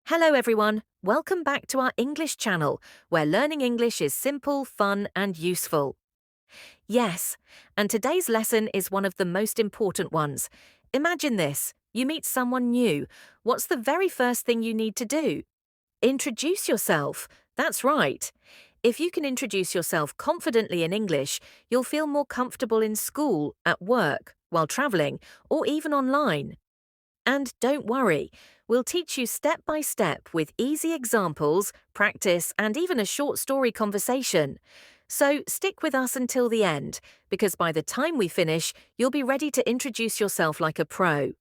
Hello everyone, welcome back to our English channel, where learning English is simple, fun and useful. Yes, and today's lesson is one of the most important ones. Imagine this, you meet someone new. What's the very first thing you need to do? Introduce yourself. That's right. If you can introduce yourself confidently in English, you'll feel more comfortable in school, at work, while traveling, or even online. And don't worry, we'll teach you step by step with easy examples, practice, and even a short story conversation. So stick with us until the end, because by the time we finish, you'll be ready to introduce yourself like a pro.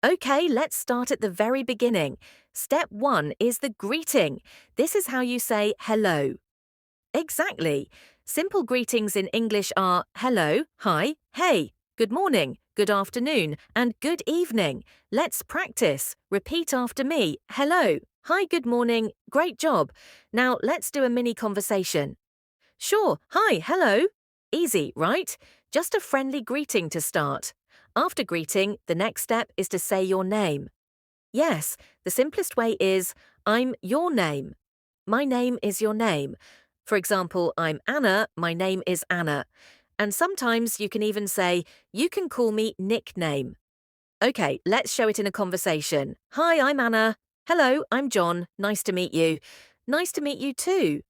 Okay, let's start at the very beginning. Step 1 is the greeting. This is how you say hello. Exactly. Simple greetings in English are hello, hi, hey, good morning, good afternoon, and good evening. Let's practice. Repeat after me. Hello, hi, good morning, great job. Now let's do a mini conversation. Sure, hi, hello. Easy, right? Just a friendly greeting to start. After greeting, the next step is to say your name. Yes, the simplest way is, I'm your name. My name is your name. For example, I'm Anna, my name is Anna. And sometimes you can even say, you can call me nickname. Okay, let's show it in a conversation. Hi, I'm Anna. Hello, I'm John. Nice to meet you. Nice to meet you too.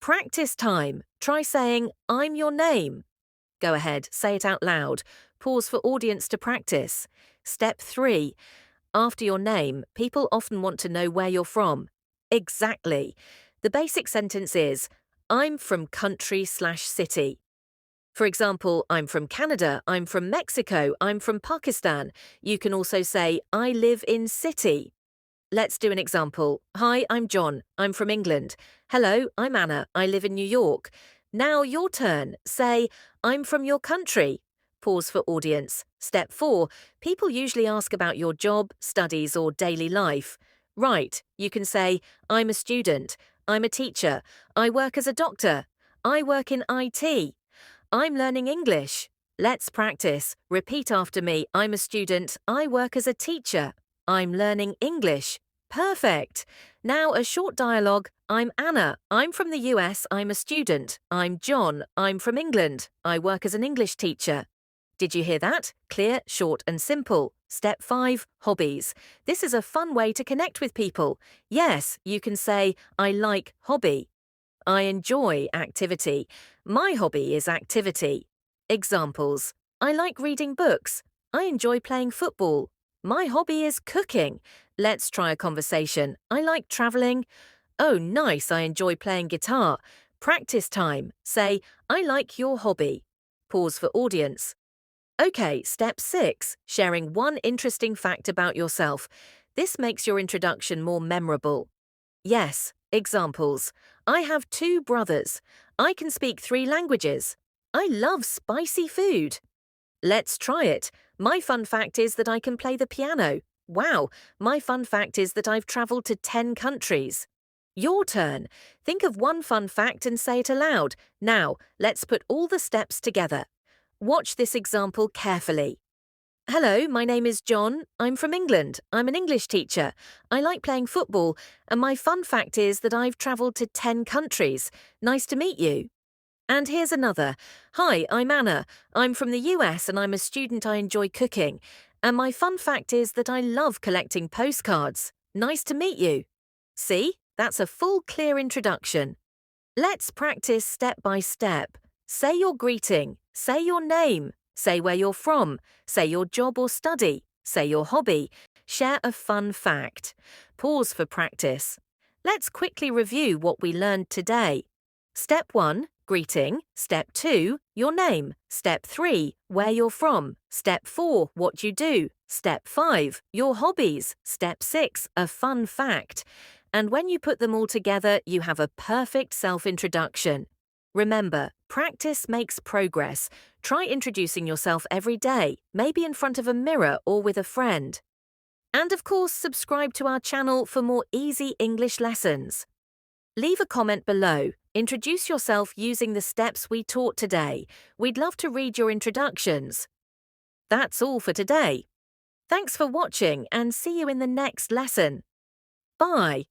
Practice time. Try saying, I'm your name. Go ahead, say it out loud. Pause for audience to practice. Step 3. After your name, people often want to know where you're from. Exactly. The basic sentence is, I'm from country/city. For example, I'm from Canada, I'm from Mexico, I'm from Pakistan. You can also say, I live in city. Let's do an example. Hi, I'm John. I'm from England. Hello, I'm Anna. I live in New York. Now your turn. Say, I'm from your country. Pause for audience. Step 4. People usually ask about your job, studies, or daily life. Right, you can say, I'm a student. I'm a teacher. I work as a doctor. I work in IT. I'm learning English. Let's practice. Repeat after me. I'm a student. I work as a teacher. I'm learning English. Perfect. Now a short dialogue. I'm Anna. I'm from the US. I'm a student. I'm John. I'm from England. I work as an English teacher. Did you hear that? Clear, short and simple. Step 5, hobbies. This is a fun way to connect with people. Yes, you can say, I like hobby. I enjoy activity. My hobby is activity. Examples. I like reading books. I enjoy playing football. My hobby is cooking. Let's try a conversation. I like traveling. Oh, nice, I enjoy playing guitar. Practice time. Say, I like your hobby. Pause for audience. Okay, step 6, sharing one interesting fact about yourself. This makes your introduction more memorable. Yes, examples. I have 2 brothers. I can speak 3 languages. I love spicy food. Let's try it. My fun fact is that I can play the piano. Wow, my fun fact is that I've traveled to 10 countries. Your turn. Think of one fun fact and say it aloud. Now, let's put all the steps together. Watch this example carefully. Hello, my name is John. I'm from England. I'm an English teacher. I like playing football, and my fun fact is that I've travelled to 10 countries. Nice to meet you. And here's another. Hi, I'm Anna. I'm from the US and I'm a student. I enjoy cooking. And my fun fact is that I love collecting postcards. Nice to meet you. See, that's a full, clear introduction. Let's practice step by step. Say your greeting. Say your name. Say where you're from. Say your job or study. Say your hobby. Share a fun fact. Pause for practice. Let's quickly review what we learned today. Step 1, greeting. Step 2, your name. Step 3, where you're from. Step 4, what you do. Step 5, your hobbies. Step 6, a fun fact. And when you put them all together, you have a perfect self-introduction. Remember, practice makes progress. Try introducing yourself every day, maybe in front of a mirror or with a friend. And of course, subscribe to our channel for more easy English lessons. Leave a comment below. Introduce yourself using the steps we taught today. We'd love to read your introductions. That's all for today. Thanks for watching and see you in the next lesson. Buy.